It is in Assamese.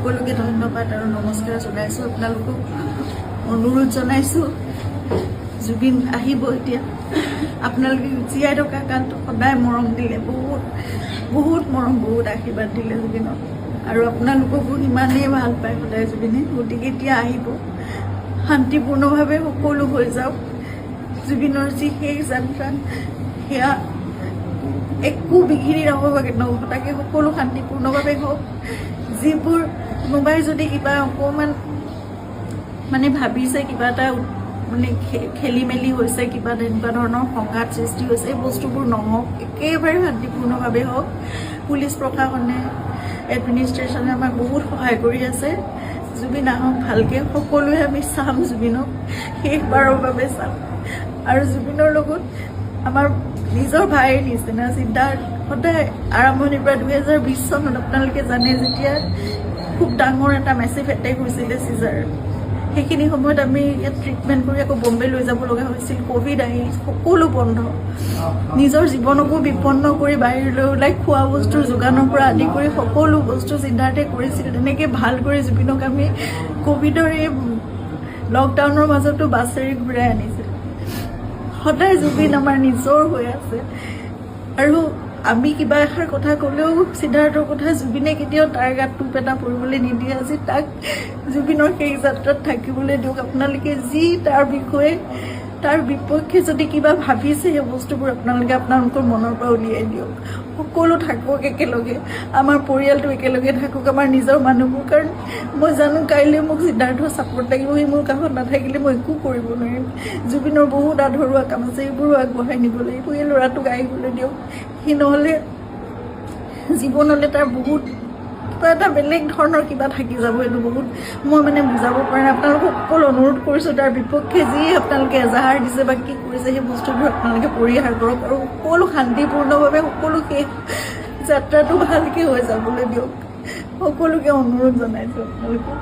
সকলোকে ধন্যবাদ আৰু নমস্কাৰ জনাইছোঁ। আপোনালোকক অনুৰোধ জনাইছোঁ, জুবিন আহিব এতিয়া। আপোনালোকে জীয়াই থকা কালটো সদায় মৰম দিলে, বহুত বহুত মৰম, বহুত আশীৰ্বাদ দিলে জুবিনক, আৰু আপোনালোককো ইমানেই ভাল পায় সদায় জুবিনে। গতিকে এতিয়া আহিব, শান্তিপূৰ্ণভাৱে সকলো হৈ যাওক। জুবিনৰ যি শেষ যাত্ৰা, সেয়া একো বিঘিনি নঘটাকে সকলো শান্তিপূৰ্ণভাৱে হওক। যিবোৰ কোনোবাই যদি কিবা অকণমান মানে ভাবিছে, কিবা এটা মানে খেলি মেলি হৈছে, কিবা তেনেকুৱা ধৰণৰ সংঘাত সৃষ্টি হৈছে, এই বস্তুবোৰ নহওক, একেবাৰে শান্তিপূৰ্ণভাৱে হওক। পুলিচ প্ৰশাসনে, এডমিনিষ্ট্ৰেশ্যনে আমাক বহুত সহায় কৰি আছে। জুবিন আহক ভালকৈ, সকলোৱে আমি চাম জুবিনক, শেষবাৰৰ বাবে চাম। আৰু জুবিনৰ লগত আমাৰ নিজৰ ভাইৰ নিচিনা চিন্তাৰ সদায় আৰম্ভণিৰ পৰা 2020 চনত আপোনালোকে জানে, যেতিয়া খুব ডাঙৰ এটা মেচিভ এটেক হৈছিলে চিজাৰ, সেইখিনি সময়ত আমি ইয়াত ট্ৰিটমেণ্ট কৰি আকৌ বম্বে লৈ যাব লগা হৈছিল। ক'ভিড আহিল, সকলো বন্ধ, নিজৰ জীৱনকো বিপন্ন কৰি বাহিৰলৈ ওলাই খোৱা বস্তুৰ যোগানৰ পৰা আদি কৰি সকলো বস্তু চিন্তাতে কৰিছিল। তেনেকৈ ভাল কৰি জুবিনক আমি ক'ভিডৰ এই লকডাউনৰ মাজতো বাছেৰে ঘূৰাই আনিছিল। সদায় জুবিন আমাৰ নিজৰ হৈ আছে, আৰু আমি কিবা এষাৰ কথা ক'লেও সিদ্ধাৰ্থৰ কথা জুবিনে কেতিয়াও তাৰ গাত টোপ এটা পৰিবলৈ নিদিয়ে। আজি তাক জুবিনৰ সেই যাত্ৰাত থাকিবলৈ দিয়ক। আপোনালোকে যি তাৰ বিষয়ে, তাৰ বিপক্ষে যদি কিবা ভাবিছে, সেই বস্তুবোৰ আপোনালোকে আপোনালোকৰ মনৰ পৰা উলিয়াই দিয়ক। সকলো থাকক একেলগে, আমাৰ পৰিয়ালটো একেলগে থাকক, আমাৰ নিজৰ মানুহবোৰ। কাৰণ মই জানো কাইলৈ মোক সিদ্ধাৰ্থৰ ছাপোৰ্ট লাগিব, সি মোৰ কাষত নাথাকিলে মই একো কৰিব নোৱাৰিম। জুবিনৰ বহুত আধৰুৱা কাম আছে, এইবোৰো আগবঢ়াই নিব লাগিব। এই ল'ৰাটোক আহিবলৈ দিয়ক। সি নহ'লে জীৱনলৈ তাৰ বহুত কিবা এটা বেলেগ ধৰণৰ কিবা থাকি যাব। এইটো বহুত মই মানে বুজাব পৰা নাই। আপোনালোকক সকলো অনুৰোধ কৰিছোঁ, তাৰ বিপক্ষে যি আপোনালোকে এজাহাৰ দিছে বা কি কৰিছে, সেই বস্তুবোৰ আপোনালোকে পৰিহাৰ কৰক, আৰু সকলো শান্তিপূৰ্ণভাৱে সকলো শেষ যাত্ৰাটো ভালকৈ হৈ যাবলৈ দিয়ক। সকলোকে অনুৰোধ জনাইছোঁ আপোনালোকক।